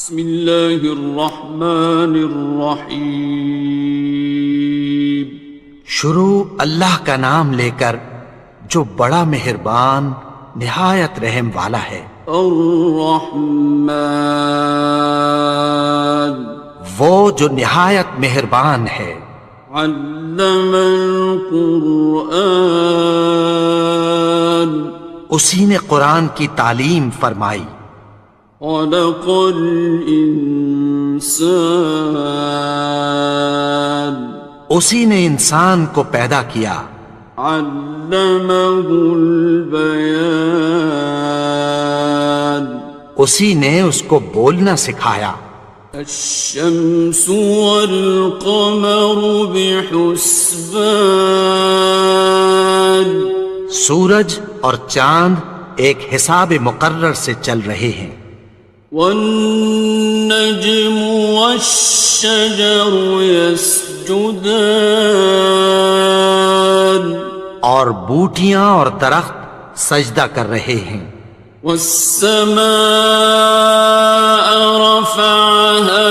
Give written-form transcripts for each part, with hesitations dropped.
بسم اللہ الرحمن الرحیم۔ شروع اللہ کا نام لے کر جو بڑا مہربان نہایت رحم والا ہے۔ الرحمن، وہ جو نہایت مہربان ہے۔ علم القرآن، اسی نے قرآن کی تعلیم فرمائی۔ خلق الانسان، اسی نے انسان کو پیدا کیا۔ علمہ البیان، اسی نے اس کو بولنا سکھایا۔ الشمس والقمر بحسبان، سورج اور چاند ایک حساب مقرر سے چل رہے ہیں۔ والنجم والشجر يسجدان، اور بوٹیاں اور درخت سجدہ کر رہے ہیں۔ والسماء رفعها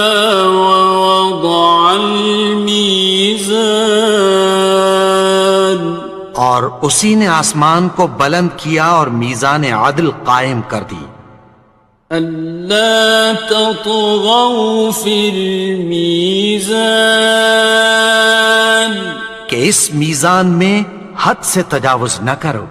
ووضع الميزان، اور اسی نے آسمان کو بلند کیا اور میزان عدل قائم کر دی۔ ألا تطغوا في الميزان، کہ اس میزان میں حد سے تجاوز نہ کرو۔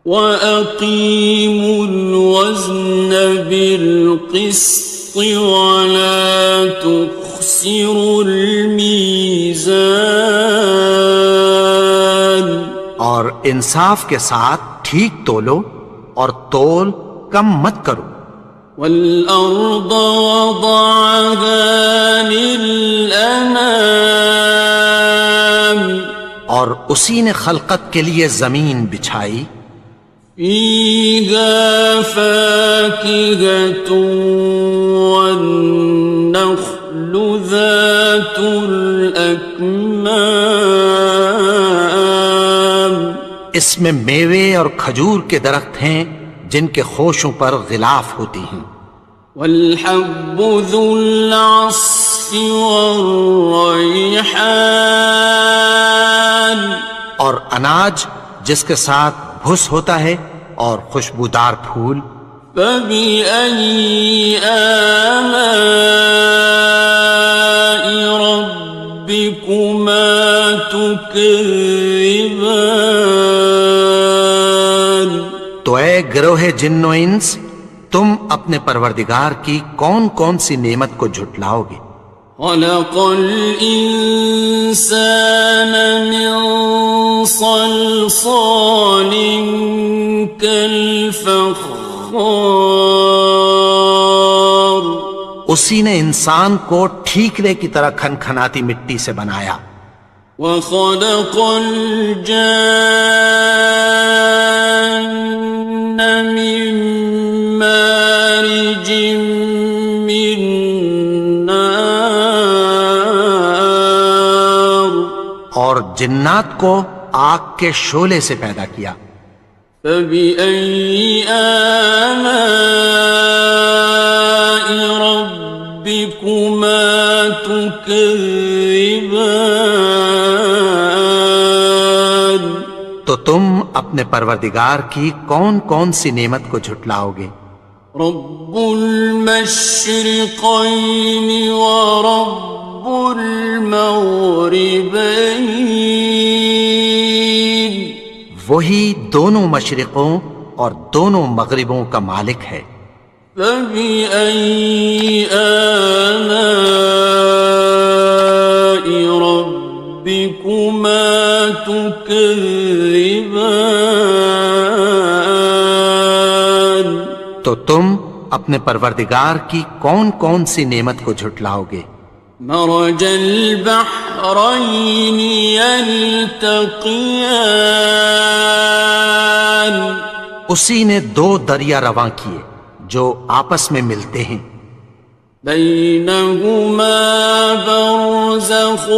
وَأَقِيمُوا الْوَزْنَ بِالْقِسْطِ وَلَا تُخْسِرُوا الْمِيزَانَ، اور انصاف کے ساتھ ٹھیک تولو اور تول کم مت کرو۔ وَالْأَرْضَ وَضَعَهَا لِلْأَنَامِ، اور اسی نے خلقت کے لیے زمین بچھائی۔ فِيهَا فَاكِهَةٌ وَالنَّخْلُ ذَاتُ الْأَكْمَامِ، اس میں میوے اور کھجور کے درخت ہیں جن کے خوشوں پر غلاف ہوتی ہیں۔ وَالْحَبُّ ذُو الْعَصْفِ وَالرَّيْحَانِ، اور اناج جس کے ساتھ بھس ہوتا ہے اور خوشبودار پھول۔ فَبِأَيِّ آلَاءِ رَبِّكُمَا تُكَذِّبَانِ، تو اے گروہ جن و انس، تم اپنے پروردگار کی کون کون سی نعمت کو جھٹلاؤ گے؟ خَلَقَ الْإِنسَانَ مِنْ صَلْصَالٍ كَالْفَخَّارِ، اسی نے انسان کو ٹھیکرے کی طرح کھنکھناتی مٹی سے بنایا۔ وَخَلَقَ الْجَانَّ مِن مَّارِجٍ مِّن نَّارٍ، اور جنات کو آگ کے شعلے سے پیدا کیا۔ فَبِأَيِّ آلَاءِ رَبِّكُمَا تُكَذِّبَانِ، تو تم اپنے پروردگار کی کون کون سی نعمت کو جھٹلاؤ گے؟ رب المشرقین ورب المغربین، وہی دونوں مشرقوں اور دونوں مغربوں کا مالک ہے۔ فَبِأَيِّ آلَاءِ رَبِّكُمَا تُكَذِّبَانِ، تو تم اپنے پروردگار کی کون کون سی نعمت کو جھٹلاؤ گے؟ مرج البحرین یلتقیان، اسی نے دو دریا رواں کیے جو آپس میں ملتے ہیں۔ بینہما برزخ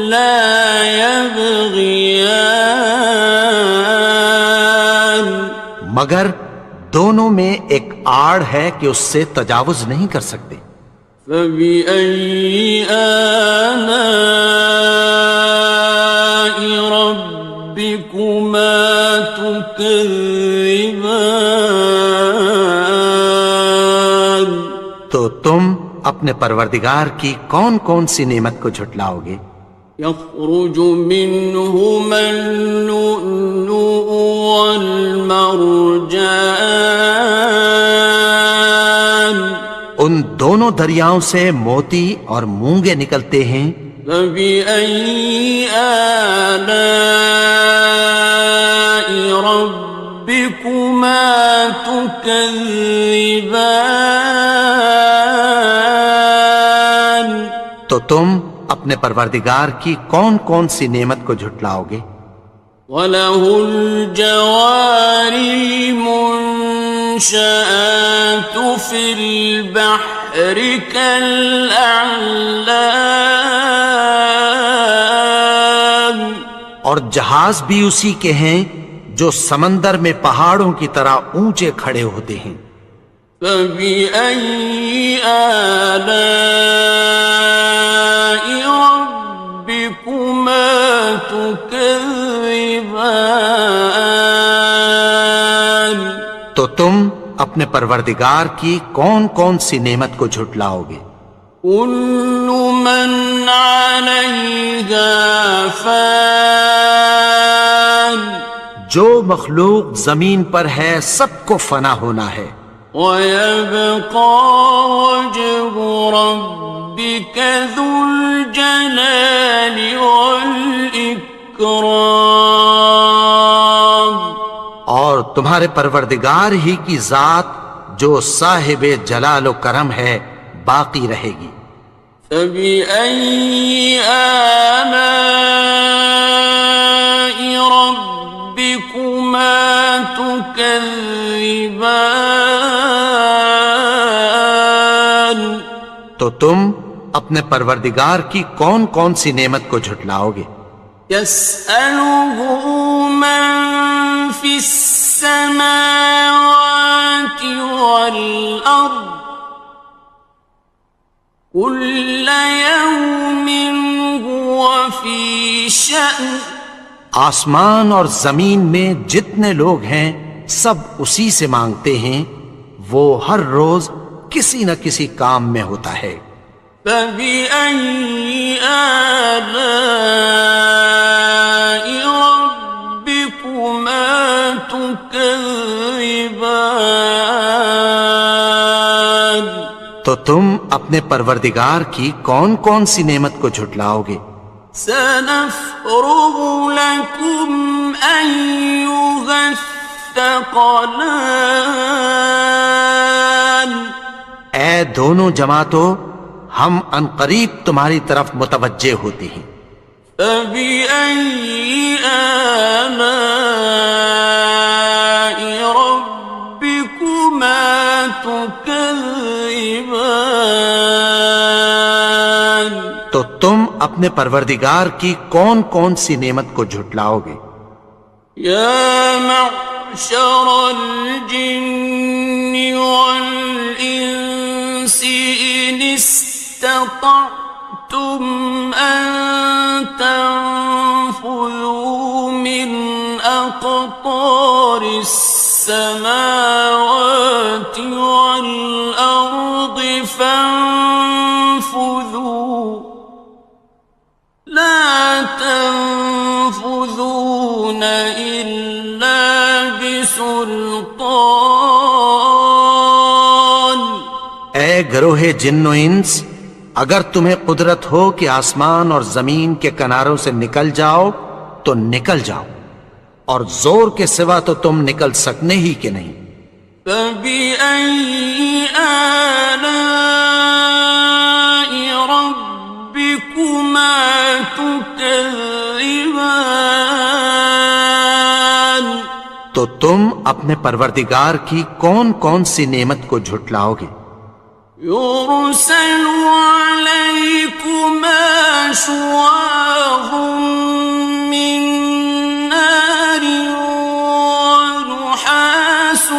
لا یبغیان، مگر دونوں میں ایک آڑ ہے کہ اس سے تجاوز نہیں کر سکتے۔ فبأي آلاء ربكما تكذبان؟ تو تم اپنے پروردگار کی کون کون سی نعمت کو جھٹلاؤ گے؟ يخرج منهما اللؤلؤ والمرجان ان دونوں دریاؤں سے موتی اور مونگے نکلتے ہیں۔ فبأي آلاء ربكما تكذبان؟ تو تم اپنے پروردگار کی کون کون سی نعمت کو جھٹلاؤ گے؟ وَلَهُ الْجَوَارِ الْمُنشَآتُ فِي الْبَحْرِ كَالْأَعْلَامِ، اور جہاز بھی اسی کے ہیں جو سمندر میں پہاڑوں کی طرح اونچے کھڑے ہوتے ہیں۔ فَبِأَيِّ آلَاءِ رَبِّكُمَا تُكَذِّبَانِ؟ تو تم اپنے پروردگار کی کون کون سی نعمت کو جھٹلاؤ گے؟ كُلُّ مَنْ عَلَيْهَا فَانٍ، جو مخلوق زمین پر ہے سب کو فنا ہونا ہے۔ وَيَبْقَى وَجْهُ رَبِّكَ ذُو الْجَلَالِ وَالْإِكْرَامِ، اور تمہارے پروردگار ہی کی ذات جو صاحب جلال و کرم ہے باقی رہے گی۔ فَبِأَيِّ آلَاءِ رَبِّكُمَا تُكَذِّبَانِ؟ تو تم اپنے پروردگار کی کون کون سی نعمت کو جھٹلاؤ گے؟ يَسْأَلُهُ مَن فِي السَّمَاوَاتِ وَالْأَرْضِ كُلَّ يَوْمٍ هُوَ فِي شَأْنٍ، آسمان اور زمین میں جتنے لوگ ہیں سب اسی سے مانگتے ہیں، وہ ہر روز کسی نہ کسی کام میں ہوتا ہے۔ فَبِأَيِّ آلَاءِ رَبِّكُمَا تُكَذِّبَانِ؟ تو تم اپنے پروردگار کی کون کون سی نعمت کو جھٹلاؤ گے؟ سَنَفْرُغُ لَكُمْ أَيُّهَ الثَّقَلَانِ، اے دونوں جماعتوں، ہم عنقریب تمہاری طرف متوجہ ہوتے ہیں۔ فَبِأَيِّ آلَاءِ رَبِّكُمَا تُكَذِّبَانِ؟ تو تم اپنے پروردگار کی کون کون سی نعمت کو جھٹلاؤ گے؟ يَا مَعْشَرَ الْجِنِّ وَالْإِنسِ إِنِ اسْتَطَعْتُمْ أَن تَنفُذُوا مِنْ أَقْطَارِ السَّمَاوَاتِ وَالْأَرْضِ فَانفُذُوا لَا تَنفُذُونَ إِلَّا بِسُلْطَانٍ۔ اے گروہ جن و انس، اگر تمہیں قدرت ہو کہ آسمان اور زمین کے کناروں سے نکل جاؤ تو نکل جاؤ، اور زور کے سوا تو تم نکل سکنے ہی کہ نہیں۔ فَبِأَيِّ آلَاءِ رَبِّكُمَا تُكَذِّبَانِ؟ تو تم اپنے پروردگار کی کون کون سی نعمت کو جھٹلاؤ گے؟ يُرْسَلُ عَلَيْكُمَا شُوَاظٌ مِّن نَّارٍ وَنُحَاسٌ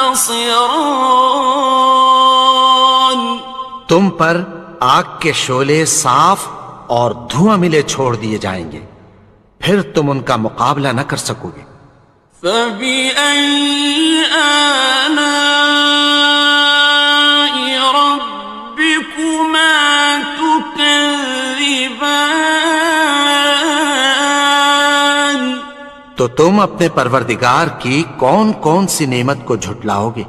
تنتصران تم پر آگ کے شعلے صاف اور دھواں ملے چھوڑ دیے جائیں گے، پھر تم ان کا مقابلہ نہ کر سکو گے۔ فَبِأَيِّ آلَاءِ رَبِّكُمَا تُكَذِّبَانِ تو تم اپنے پروردگار کی کون کون سی نعمت کو جھٹلاؤ گے؟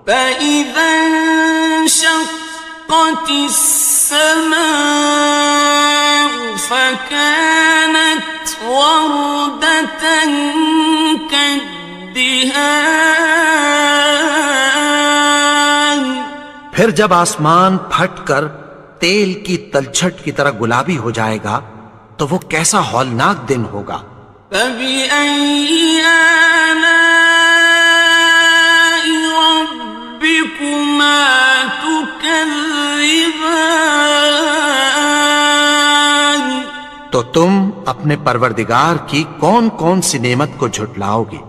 فَإِذَا انشَقَّتِ السَّمَاءُ فَكَانَتْ وَرْدَةً كَالدِّهَانِ پھر جب آسمان پھٹ کر تیل کی تلچھٹ کی طرح گلابی ہو جائے گا تو وہ کیسا ہولناک دن ہوگا۔ فَبِأَيِّ آلَاءِ رَبِّكُمَا تُكَذِّبَانِ تو تم اپنے پروردگار کی کون کون سی نعمت کو جھٹلاؤ گے؟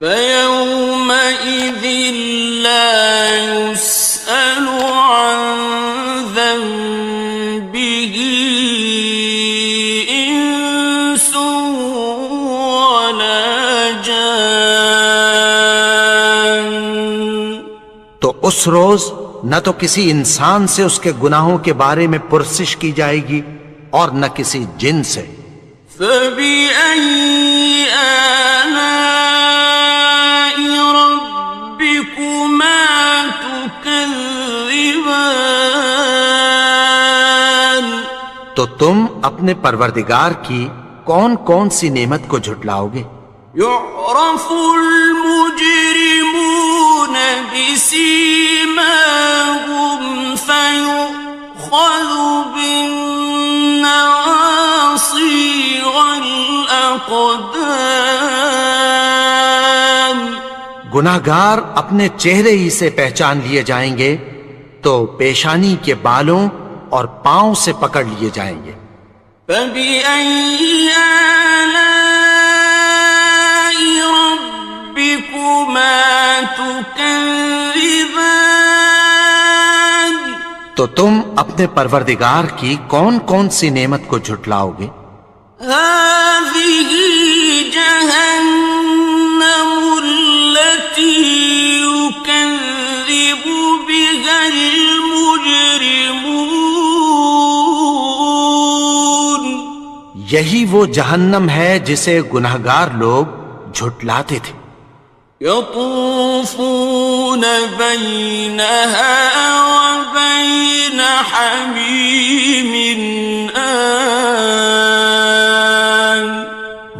فَيَوْمَئِذٍ لَا يُسْأَلُ عَنْ ذَنبِهِ إِنسٌ وَلَا جَانٌ تو اس روز نہ تو کسی انسان سے اس کے گناہوں کے بارے میں پرسش کی جائے گی اور نہ کسی جن سے۔ فَبِأَيِّ آلَاءِ رَبِّكُمَا تُكَذِّبَانِ تو تم اپنے پروردگار کی کون کون سی نعمت کو جھٹلاؤ گے؟ يُعْرَفُ الْمُجْرِمُونَ بِسِيمَاهُمْ فَيُؤْخَذُ بِالنَّوَاصِي وَالْأَقْدَامِ گناہگار اپنے چہرے ہی سے پہچان لیے جائیں گے تو پیشانی کے بالوں اور پاؤں سے پکڑ لیے جائیں گے۔ فَبِأَيِّ آلَاءِ رَبِّكُمَا تُكَذِّبَانِ تو تم اپنے پروردگار کی کون کون سی نعمت کو جھٹلاؤ گے؟ هَذِهِ جَهَنَّمُ الَّتِي يُكَذِّبُ بِهَا الْمُجْرِمُونَ یہی وہ جہنم ہے جسے گناہگار لوگ جھٹلاتے تھے۔ يطوفون بينها وبين حميم آن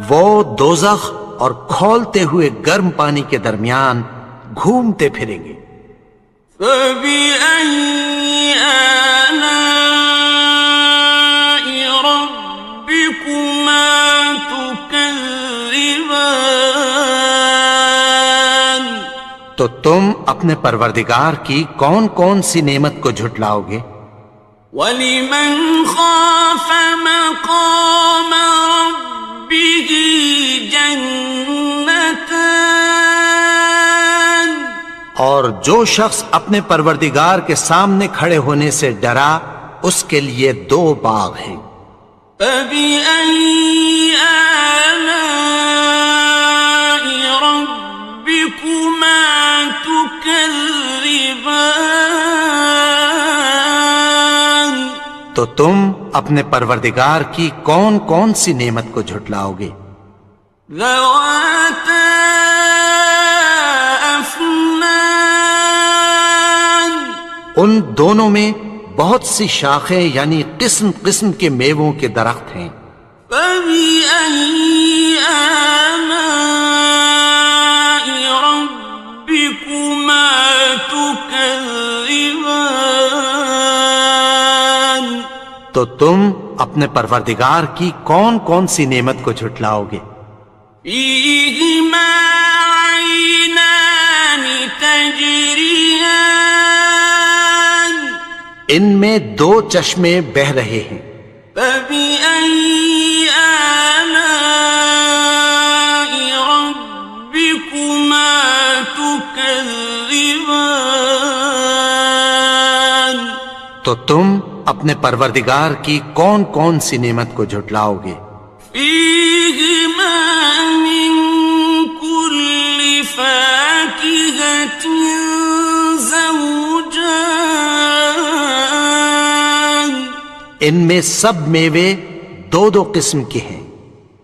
وہ دوزخ اور کھولتے ہوئے گرم پانی کے درمیان گھومتے پھریں گے۔ فَبِأَيِّ آلَاءِ رَبِّكُمَا تُكَذِّبَانِ تو تم اپنے پروردگار کی کون کون سی نعمت کو جھٹلاؤ گے؟ وَلِمَنْ خَافَ مَقَامَ رَبِّهِ جَنَّتَانِ اور جو شخص اپنے پروردگار کے سامنے کھڑے ہونے سے ڈرا اس کے لیے 2 باغ ہیں۔ فَبِأَيِّ آلَاءِ رَبِّكُمَا تُكَذِّبَانِ تو تم اپنے پروردگار کی کون کون سی نعمت کو جھٹلاؤ گے؟ ذَوَاتَا أَفْنَانٍ ان دونوں میں بہت سی شاخیں یعنی قسم قسم کے میووں کے درخت ہیں۔ فَبِأَيِّ آلَاءِ رَبِّكُمَا تُكَذِّبَانِ تو تم اپنے پروردگار کی کون کون سی نعمت کو جھٹلاؤ گے؟ فِيهِمَا عَيْنَانِ تَجْرِيَانِ ان میں 2 چشمے بہہ رہے ہیں۔ فَبِأَيِّ آلَاءِ رَبِّكُمَا تُكَذِّبَانِ تكذبان تو تم اپنے پروردگار کی کون کون سی نعمت کو جھٹلاؤ گے؟ فيهما من كل فاكهة زوجان ان میں سب میوے دو دو قسم کے ہیں۔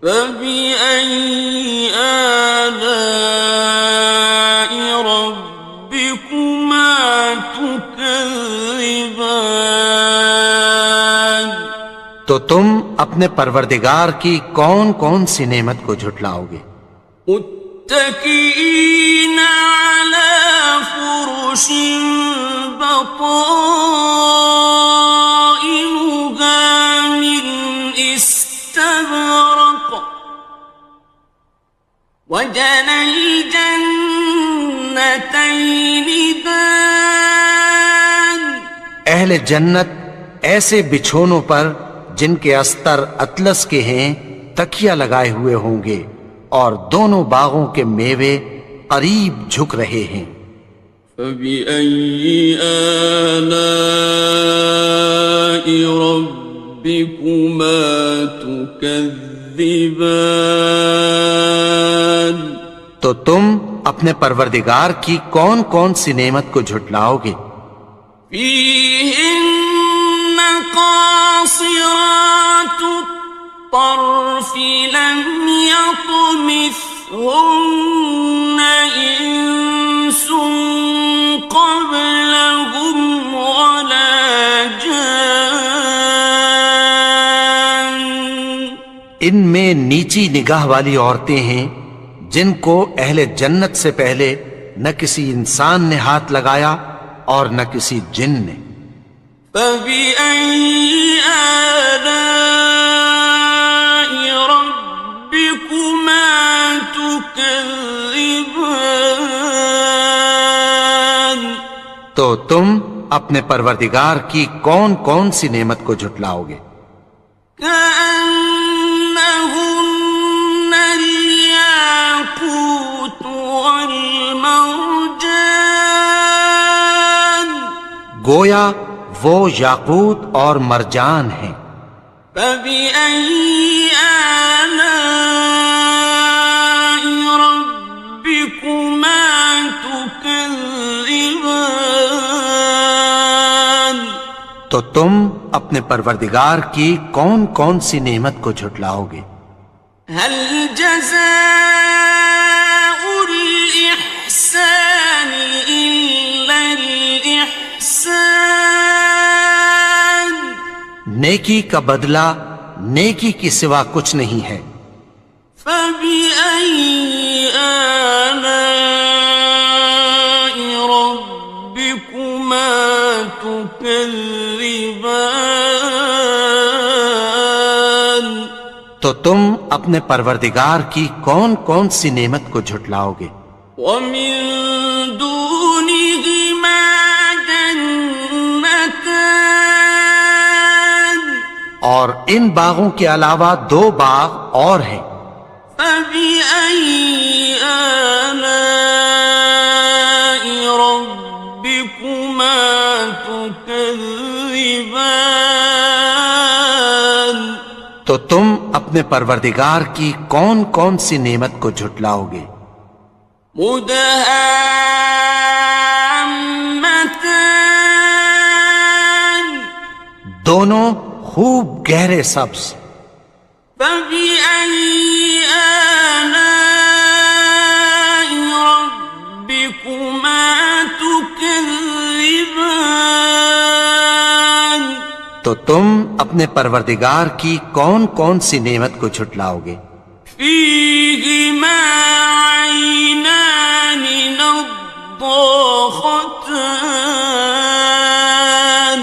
فبأي آلاء ربكما تكذبان تو تم اپنے پروردگار کی کون کون سی نعمت کو جھٹلاؤ گے؟ متكئين على فرش بطائنها من استبرق وجنى الجنتين دان اہل جنت ایسے بچھونوں پر جن کے استر اطلس کے ہیں تکیہ لگائے ہوئے ہوں گے، اور دونوں باغوں کے میوے قریب جھک رہے ہیں۔ فبأي آلاء ربكما تكذبان تو تم اپنے پروردگار کی کون کون سی نعمت کو جھٹلاؤ گے؟ فيهن قاصرات الطرف لم يطمثهن إنس قبلهم ولا جان ان میں نیچی نگاہ والی عورتیں ہیں جن کو اہل جنت سے پہلے نہ کسی انسان نے ہاتھ لگایا اور نہ کسی جن نے۔ فبأي آلاء ربكما تكذبان تو تم اپنے پروردگار کی کون کون سی نعمت کو جھٹلاؤ گے؟ كأنهن الياقوت والمرجان گویا وہ یاقوت اور مرجان ہیں۔ فبأي آلاء ربكما تكذبان تو تم اپنے پروردگار کی کون کون سی نعمت کو جھٹلاؤ گے؟ هل جزاء الإحسان إلا الإحسان نیکی کا بدلہ نیکی کی سوا کچھ نہیں ہے۔ فبأي آلاء ربكما تكذبان تو تم اپنے پروردگار کی کون کون سی نعمت کو جھٹلاؤ گے؟ ومن دونهما جنتان اور ان باغوں کے علاوہ دو باغ اور ہیں۔ فبأي آلاء ربكما تكذبان تو تم اپنے پروردگار کی کون کون سی نعمت کو جھٹلاؤ گے؟ مدهامتان دونوں خوب گہرے سبز۔ فبأي آلاء ربكما تكذبان تو تم اپنے پروردگار کی کون کون سی نعمت کو جھٹلاؤ گے؟ فيهما عينان نضاختان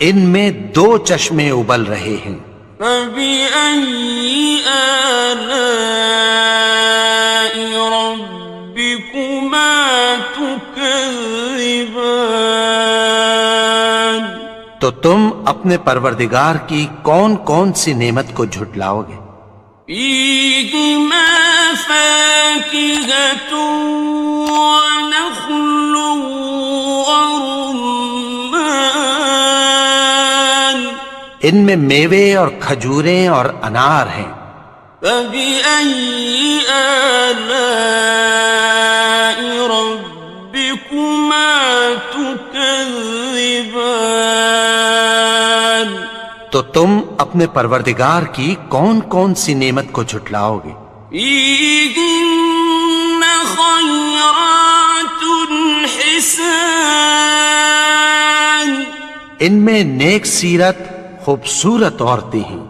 ان میں دو چشمے ابل رہے ہیں۔ فبأي آلاء ربكما تكذبان تو تم اپنے پروردگار کی کون کون سی نعمت کو جھٹلاؤ گے؟ فيهما فاكهة ونخل ورمان ان میں میوے اور کھجوریں اور انار ہیں. فبأي آلاء ربكما تكذبان تو تم اپنے پروردگار کی کون کون سی نعمت کو جھٹلاؤ گے؟ فيهن خيرات حسان ان میں نیک سیرت خوبصورت عورتیں ہیں.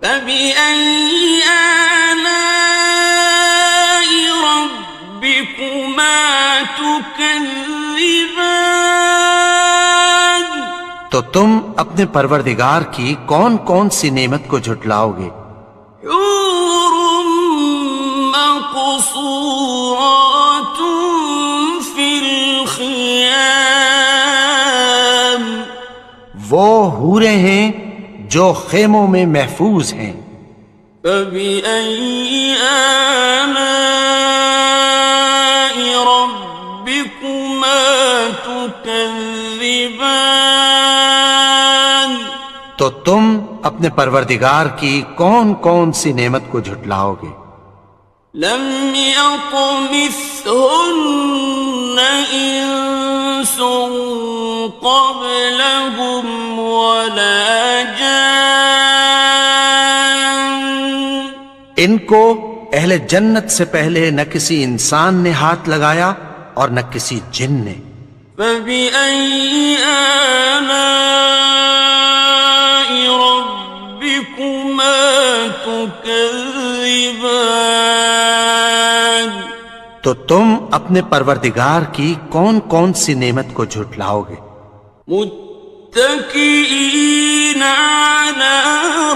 فبأي آلاء ربكما تكذبان تو تم اپنے پروردگار کی کون کون سی نعمت کو جھٹلاؤ گے؟ حور مقصورات في الخيام وہ حوریں ہیں جو خیموں میں محفوظ ہیں. فبأي آلاء ربكما تكذبان تو تم اپنے پروردگار کی کون کون سی نعمت کو جھٹلاؤ گے؟ لم يطمثهن إنس قبلهم ولا جان ان کو اہل جنت سے پہلے نہ کسی انسان نے ہاتھ لگایا اور نہ کسی جن نے. فبأي آلاء ربكما تكذبان تو تم اپنے پروردگار کی کون کون سی نعمت کو جھٹلاؤ گے؟ متكئين على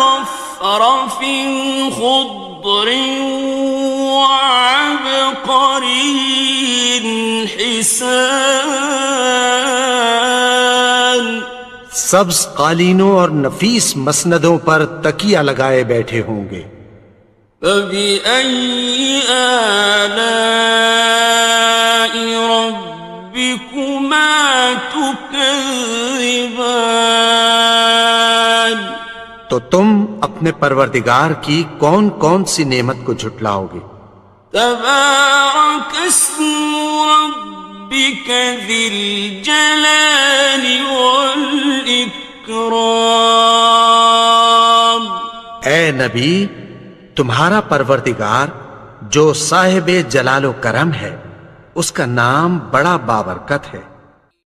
رفرف خضر وعبقري حسان سبز قالینوں اور نفیس مسندوں پر تکیہ لگائے بیٹھے ہوں گے. فبأي آلاء ربكما تكذبان تو تم اپنے پروردگار کی کون کون سی نعمت کو جھٹلاؤ گے؟ تبارك اسم ربك ذي الجلال والإكرام اے نبی، تمہارا پروردگار جو صاحب جلال و کرم ہے، اس کا نام بڑا بابرکت ہے.